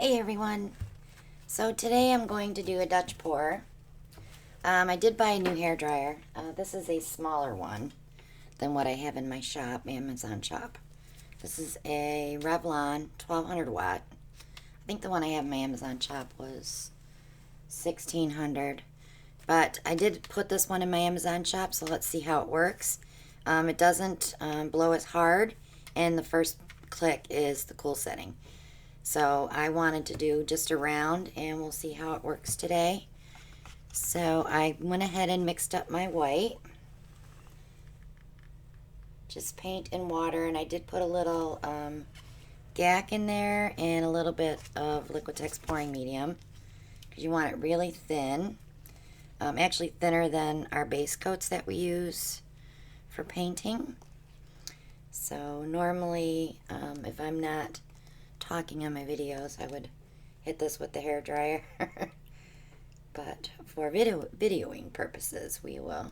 Hey everyone. So today I'm going to do a Dutch pour. I did buy a new hair dryer. This is a smaller one than what I have in my shop, Amazon shop. This is a Revlon 1200 watt. I think the one I have in my Amazon shop was 1600. But I did put this one in my Amazon shop, so let's see how it works. It doesn't blow as hard, and the first click is the cool setting. So I wanted to do just a round, and we'll see how it works today. So I went ahead and mixed up my white. Just paint and water, and I did put a little GAC in there and a little bit of Liquitex pouring medium because you want it really thin. Actually thinner than our base coats that we use for painting. So normally, if I'm not talking on my videos, I would hit this with the hair dryer. But for videoing purposes, we will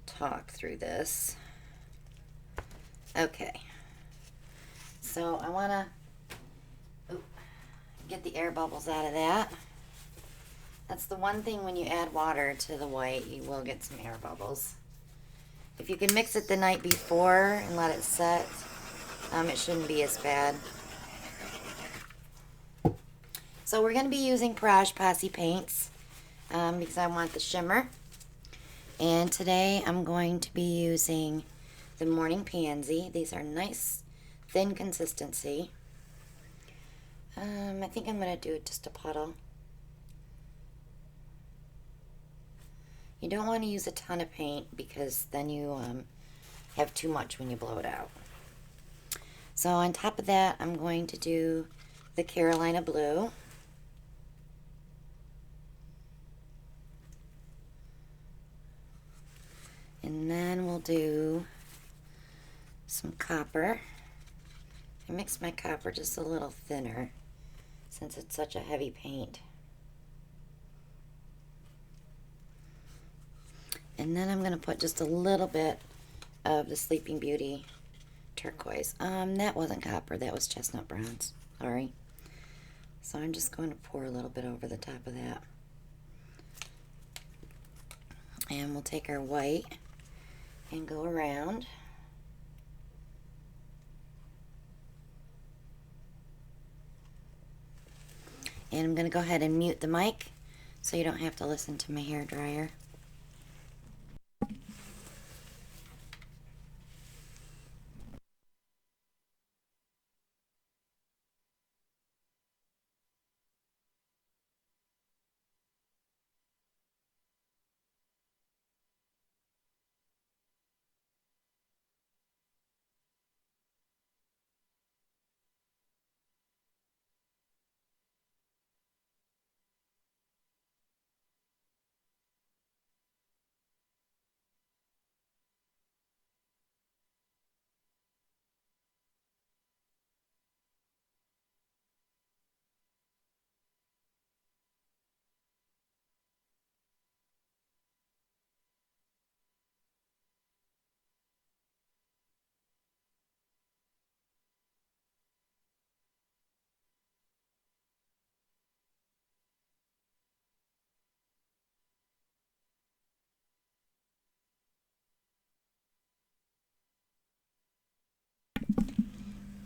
talk through this. Okay. So I want to get the air bubbles out of that. That's the one thing when you add water to the white, you will get some air bubbles. If you can mix it the night before and let it set, it shouldn't be as bad. So we're going to be using Praj Posse paints because I want the shimmer. And today I'm going to be using the Morning Pansy. These are nice, thin consistency. I think I'm going to do just a puddle. You don't want to use a ton of paint because then you have too much when you blow it out. So on top of that, I'm going to do the Carolina Blue. And then we'll do some copper. I mixed my copper just a little thinner since it's such a heavy paint. And then I'm going to put just a little bit of the Sleeping Beauty turquoise. That wasn't copper, that was chestnut bronze. Sorry. So I'm just going to pour a little bit over the top of that. And we'll take our white and go around. And I'm going to go ahead and mute the mic so you don't have to listen to my hair dryer.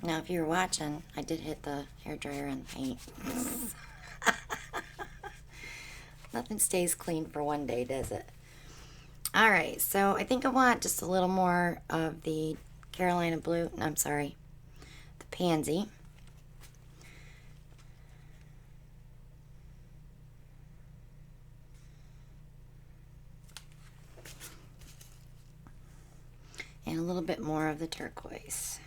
Now, if you were watching, I did hit the hair dryer on the paint. Nothing stays clean for one day, does it? Alright, so I think I want just a little more of the Carolina Blue. No, I'm sorry, the Pansy. And a little bit more of the turquoise.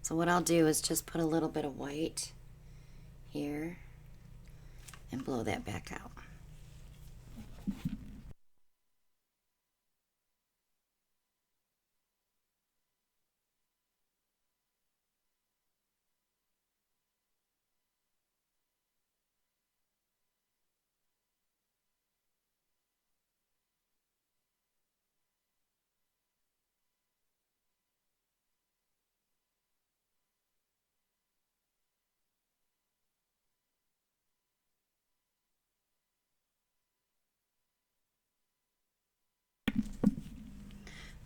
So what I'll do is just put a little bit of white here and blow that back out.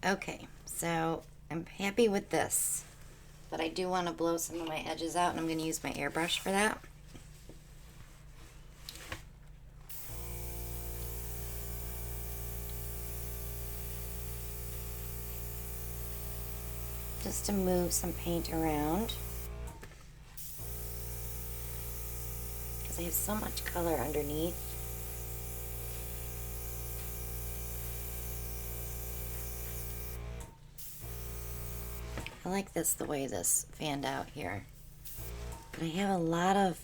Okay, so I'm happy with this, but I do want to blow some of my edges out, and I'm going to use my airbrush for that. Just to move some paint around, because I have so much color underneath. I like this, the way this fanned out here. But I have a lot of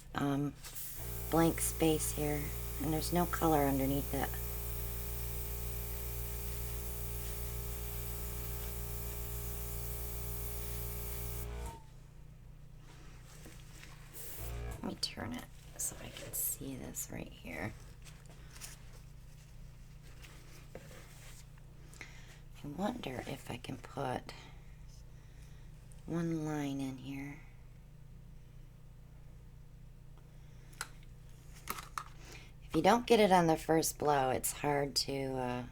blank space here, and there's no color underneath it. Let me turn it so I can see this right here. I wonder if I can put one line in here. If you don't get it on the first blow, it's hard to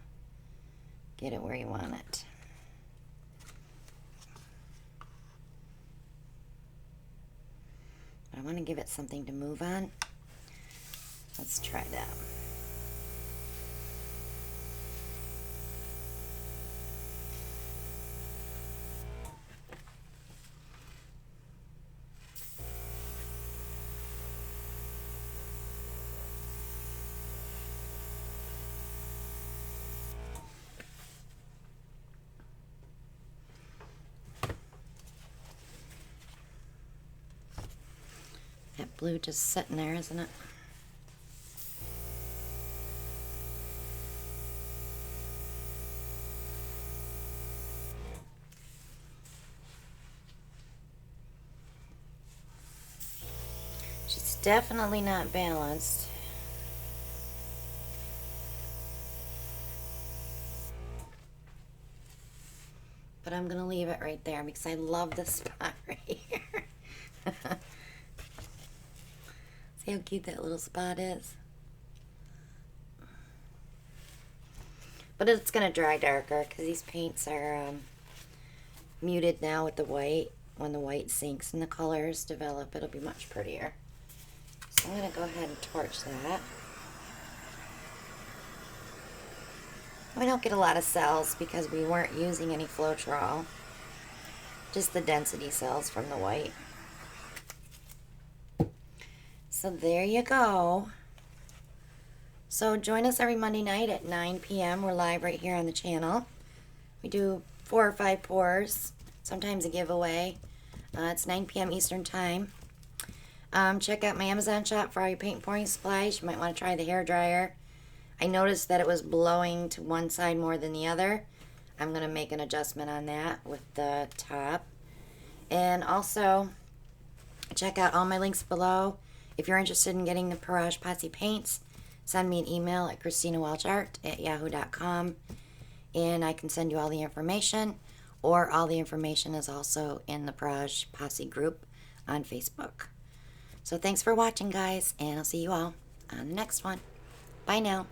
get it where you want it. I want to give it something to move on. Let's try that. That blue just sitting there, isn't it? She's definitely not balanced. But I'm going to leave it right there because I love this spot right here. See how cute that little spot is? But it's going to dry darker because these paints are muted now with the white. When the white sinks and the colors develop, it'll be much prettier. So I'm going to go ahead and torch that. We don't get a lot of cells because we weren't using any Floetrol. Just the density cells from the white. So there you go. So join us every Monday night at 9 p.m. We're live right here on the channel. We do 4 or 5 pours, sometimes a giveaway. It's 9 p.m. Eastern Time. Check out my Amazon shop for all your paint and pouring supplies. You might want to try the hair dryer. I noticed that it was blowing to one side more than the other. I'm going to make an adjustment on that with the top. And also, check out all my links below. If you're interested in getting the Parage Posse paints, send me an email at christinawelchart@yahoo.com, and I can send you all the information, or all the information is also in the Parage Posse group on Facebook. So thanks for watching, guys, and I'll see you all on the next one. Bye now.